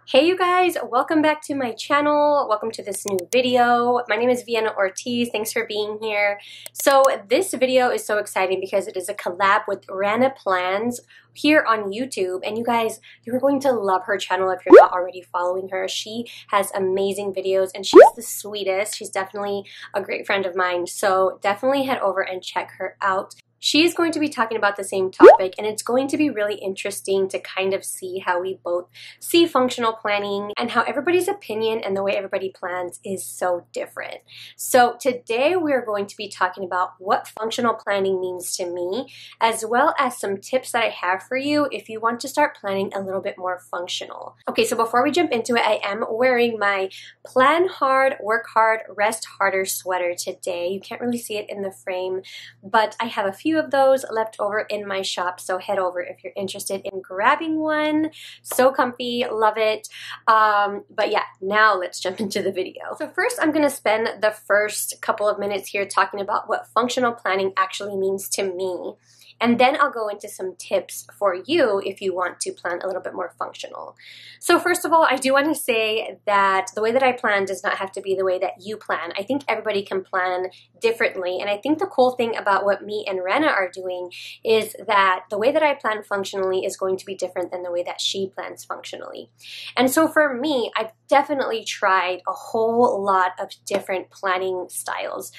Hey you guys, welcome back to my channel. Welcome to this new video. My name is Vienna Ortiz. Thanks for being here. So this video is so exciting because it is a collab with Rana Plans here on YouTube. And you guys, you're going to love her channel if you're not already following her. She has amazing videos and she's the sweetest. She's definitely a great friend of mine. So definitely head over and check her out. She's going to be talking about the same topic, and it's going to be really interesting to kind of see how we both see functional planning and how everybody's opinion and the way everybody plans is so different. So today we're going to be talking about what functional planning means to me, as well as some tips that I have for you if you want to start planning a little bit more functional. Okay, so before we jump into it, I am wearing my Plan Hard, Work Hard, Rest Harder sweater today. You can't really see it in the frame, but I have a few of those left over in my shop, so head over if you're interested in grabbing one. So comfy, love it. But yeah, now let's jump into the video. So first I'm going to spend the first couple of minutes here talking about what functional planning actually means to me. And then I'll go into some tips for you if you want to plan a little bit more functional. So first of all, I do want to say that the way that I plan does not have to be the way that you plan. I think everybody can plan differently. And I think the cool thing about what me and Rana are doing is that the way that I plan functionally is going to be different than the way that she plans functionally. And so for me, I've definitely tried a whole lot of different planning styles.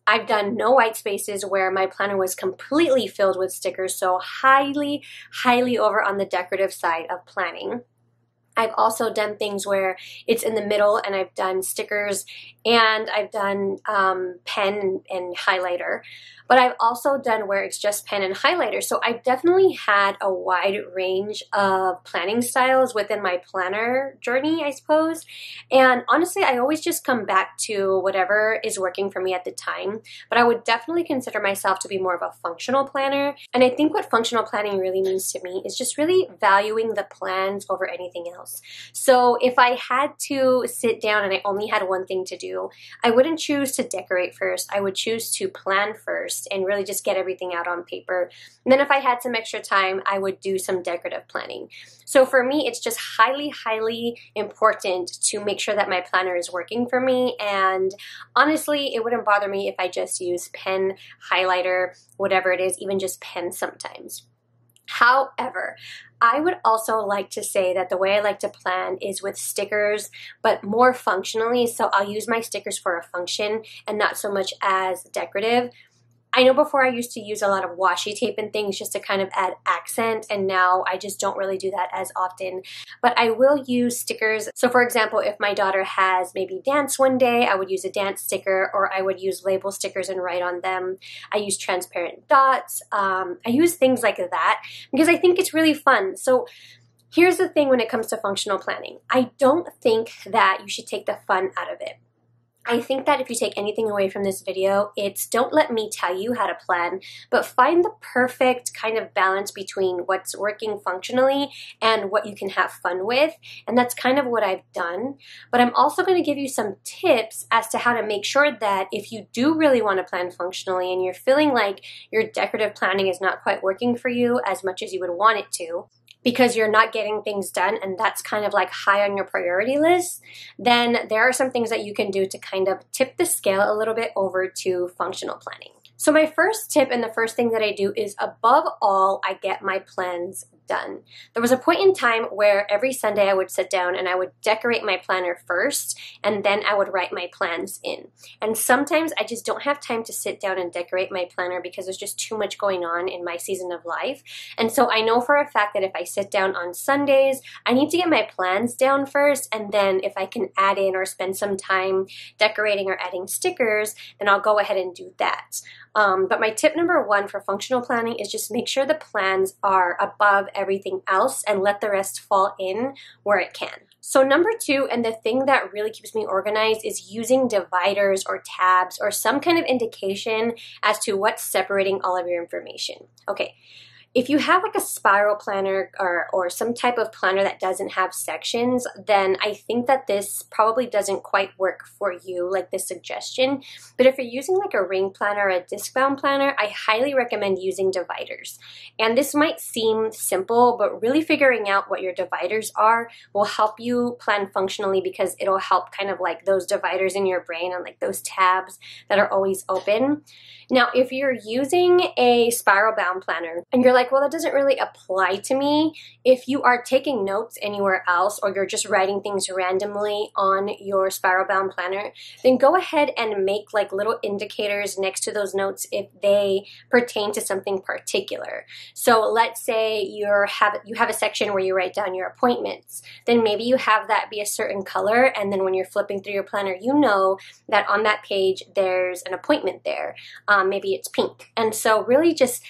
I've done no white spaces where my planner was completely filled with stickers, so highly over on the decorative side of planning. I've also done things where it's in the middle and I've done stickers and I've done pen and highlighter. But I've also done where it's just pen and highlighter. So I've definitely had a wide range of planning styles within my planner journey, I suppose. And honestly, I always just come back to whatever is working for me at the time. But I would definitely consider myself to be more of a functional planner. And I think what functional planning really means to me is just really valuing the plans over anything else. So if I had to sit down and I only had one thing to do, I wouldn't choose to decorate first. I would choose to plan first and really just get everything out on paper. And then if I had some extra time, I would do some decorative planning. So for me, it's just highly important to make sure that my planner is working for me. And honestly, it wouldn't bother me if I just use pen, highlighter, whatever it is, even just pen sometimes. However, I would also like to say that the way I like to plan is with stickers, but more functionally. So I'll use my stickers for a function and not so much as decorative. I know before I used to use a lot of washi tape and things just to kind of add accent, and now I just don't really do that as often. But I will use stickers. So for example, if my daughter has maybe dance one day, I would use a dance sticker, or I would use label stickers and write on them. I use transparent dots. I use things like that because I think it's really fun. So here's the thing when it comes to functional planning. I don't think that you should take the fun out of it. I think that if you take anything away from this video, it's don't let me tell you how to plan, but find the perfect kind of balance between what's working functionally and what you can have fun with. And that's kind of what I've done. But I'm also going to give you some tips as to how to make sure that if you do really want to plan functionally and you're feeling like your decorative planning is not quite working for you as much as you would want it to, because you're not getting things done and that's kind of like high on your priority list, then there are some things that you can do to kind of tip the scale a little bit over to functional planning. So my first tip and the first thing that I do is above all, I get my plans done. There was a point in time where every Sunday I would sit down and I would decorate my planner first and then I would write my plans in. And sometimes I just don't have time to sit down and decorate my planner because there's just too much going on in my season of life. And so I know for a fact that if I sit down on Sundays, I need to get my plans down first, and then if I can add in or spend some time decorating or adding stickers, then I'll go ahead and do that. But my tip number one for functional planning is just make sure the plans are above everything else and let the rest fall in where it can. So number two, and the thing that really keeps me organized, is using dividers or tabs or some kind of indication as to what's separating all of your information. Okay. If you have like a spiral planner or some type of planner that doesn't have sections, then I think that this probably doesn't quite work for you, like this suggestion. But if you're using like a ring planner or a disc-bound planner, I highly recommend using dividers. And this might seem simple, but really figuring out what your dividers are will help you plan functionally, because it'll help kind of like those dividers in your brain and like those tabs that are always open. Now, if you're using a spiral bound planner and you're like, well, that doesn't really apply to me. If you are taking notes anywhere else, or you're just writing things randomly on your spiral bound planner, then go ahead and make like little indicators next to those notes if they pertain to something particular. So let's say you have a section where you write down your appointments. Then maybe you have that be a certain color, and then when you're flipping through your planner, you know that on that page there's an appointment there. Maybe it's pink. And so really just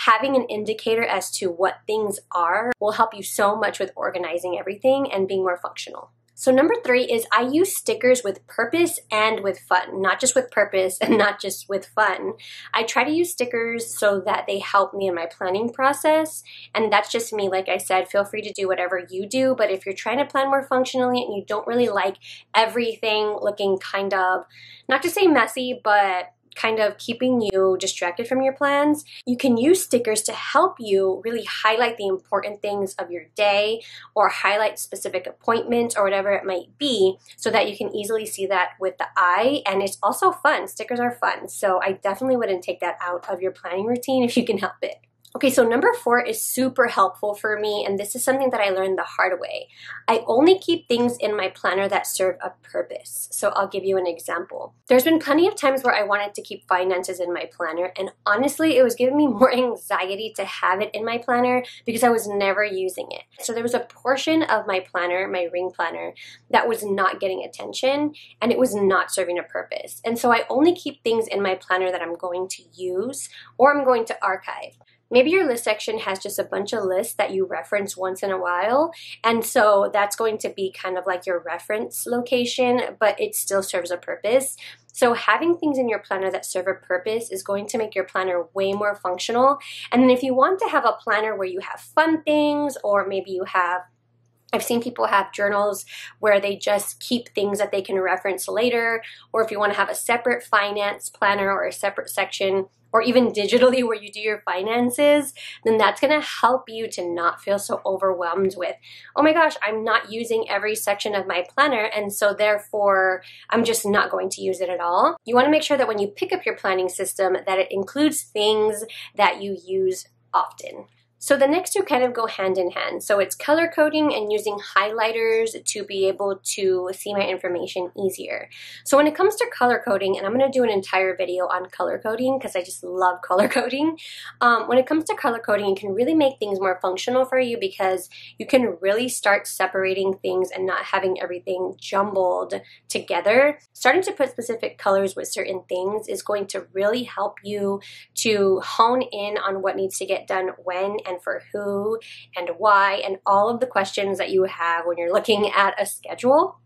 having an indicator as to what things are will help you so much with organizing everything and being more functional. So number 3 is I use stickers with purpose and with fun, not just with purpose and not just with fun. I try to use stickers so that they help me in my planning process, and that's just me. Like I said, feel free to do whatever you do, but if you're trying to plan more functionally and you don't really like everything looking kind of, not to say messy, but kind of keeping you distracted from your plans, you can use stickers to help you really highlight the important things of your day, or highlight specific appointments or whatever it might be, so that you can easily see that with the eye. And it's also fun. Stickers are fun. So I definitely wouldn't take that out of your planning routine if you can help it. Okay, so number 4 is super helpful for me, and this is something that I learned the hard way. I only keep things in my planner that serve a purpose. So I'll give you an example. There's been plenty of times where I wanted to keep finances in my planner, and honestly, it was giving me more anxiety to have it in my planner because I was never using it. So there was a portion of my planner, my ring planner, that was not getting attention, and it was not serving a purpose. And so I only keep things in my planner that I'm going to use or I'm going to archive. Maybe your list section has just a bunch of lists that you reference once in a while, and so that's going to be kind of like your reference location, but it still serves a purpose. So having things in your planner that serve a purpose is going to make your planner way more functional. And then if you want to have a planner where you have fun things, or maybe you have, I've seen people have journals where they just keep things that they can reference later, or if you want to have a separate finance planner or a separate section, or even digitally where you do your finances, then that's going to help you to not feel so overwhelmed with, oh my gosh, I'm not using every section of my planner, and so therefore I'm just not going to use it at all. You want to make sure that when you pick up your planning system that it includes things that you use often. So the next two kind of go hand in hand. So it's color coding and using highlighters to be able to see my information easier. So when it comes to color coding, and I'm going to do an entire video on color coding because I just love color coding. When it comes to color coding, it can really make things more functional for you because you can really start separating things and not having everything jumbled together. Starting to put specific colors with certain things is going to really help you to hone in on what needs to get done when and for who and why, and all of the questions that you have when you're looking at a schedule.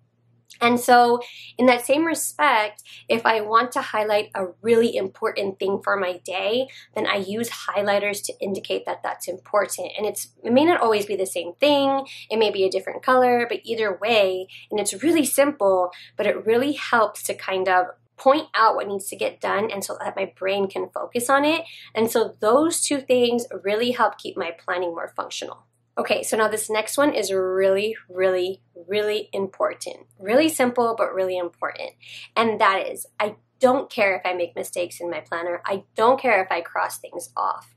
And so in that same respect, if I want to highlight a really important thing for my day, then I use highlighters to indicate that that's important. And it may not always be the same thing. It may be a different color, but either way, and it's really simple, but it really helps to kind of point out what needs to get done, and so that my brain can focus on it. And so those two things really help keep my planning more functional. Okay, so now this next one is really, really, really important. Really simple, but really important. And that is, I don't care if I make mistakes in my planner. I don't care if I cross things off.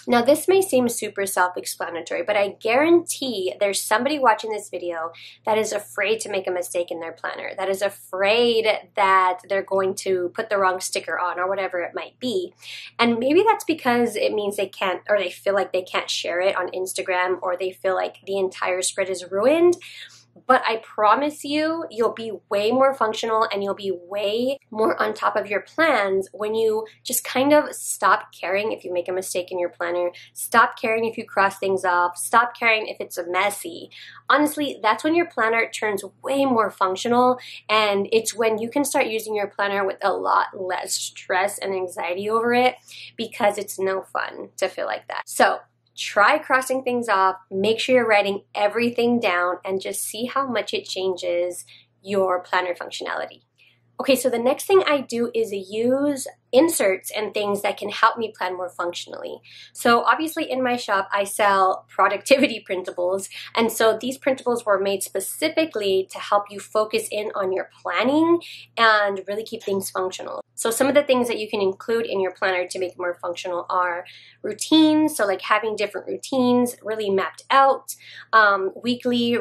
Now, this may seem super self-explanatory, but I guarantee there's somebody watching this video that is afraid to make a mistake in their planner, that is afraid that they're going to put the wrong sticker on or whatever it might be. And maybe that's because it means they can't, or they feel like they can't share it on Instagram, or they feel like the entire spread is ruined. But I promise you, you'll be way more functional and you'll be way more on top of your plans when you just kind of stop caring if you make a mistake in your planner, stop caring if you cross things off, stop caring if it's messy. Honestly, that's when your planner turns way more functional, and it's when you can start using your planner with a lot less stress and anxiety over it, because it's no fun to feel like that. So try crossing things off, make sure you're writing everything down, and just see how much it changes your planner functionality. Okay, so the next thing I do is use inserts and things that can help me plan more functionally. So obviously in my shop, I sell productivity printables. And so these printables were made specifically to help you focus in on your planning and really keep things functional. So some of the things that you can include in your planner to make it more functional are routines. So like having different routines really mapped out, weekly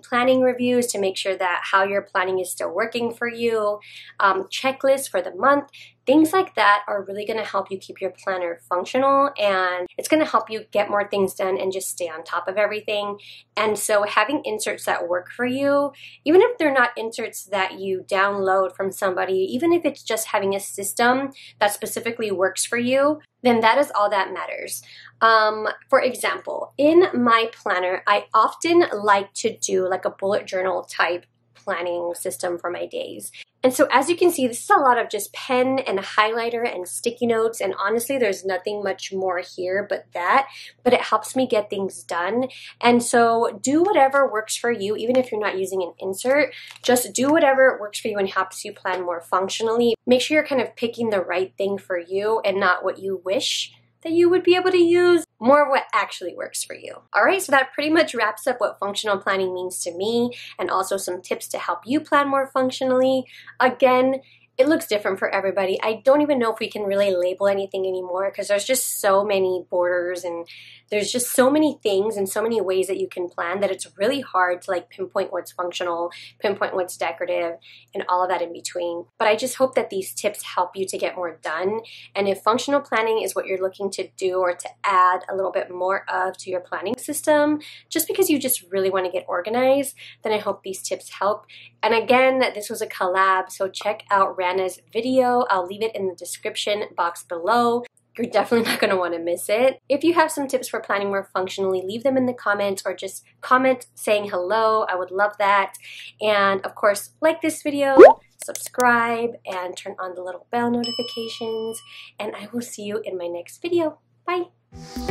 planning reviews to make sure that how you're planning is still working for you, checklists for the month. Things like that are really going to help you keep your planner functional, and it's going to help you get more things done and just stay on top of everything. And so having inserts that work for you, even if they're not inserts that you download from somebody, even if it's just having a system that specifically works for you, then that is all that matters. For example, in my planner, I often like to do like a bullet journal type planning system for my days. And so as you can see, this is a lot of just pen and a highlighter and sticky notes. And honestly, there's nothing much more here but that, but it helps me get things done. And so do whatever works for you, even if you're not using an insert, just do whatever works for you and helps you plan more functionally. Make sure you're kind of picking the right thing for you and not what you wish that you would be able to use, more of what actually works for you. All right, so that pretty much wraps up what functional planning means to me, and also some tips to help you plan more functionally. Again, it looks different for everybody. I don't even know if we can really label anything anymore because there's just so many borders and there's just so many things and so many ways that you can plan that it's really hard to like pinpoint what's functional, pinpoint what's decorative, and all of that in between. But I just hope that these tips help you to get more done. And if functional planning is what you're looking to do or to add a little bit more of to your planning system, just because you just really want to get organized, then I hope these tips help. And again, this was a collab, so check out Rana's video. I'll leave it in the description box below. You're definitely not going to want to miss it. If you have some tips for planning more functionally, leave them in the comments or just comment saying hello. I would love that. And of course, like this video, subscribe, and turn on the little bell notifications. And I will see you in my next video. Bye.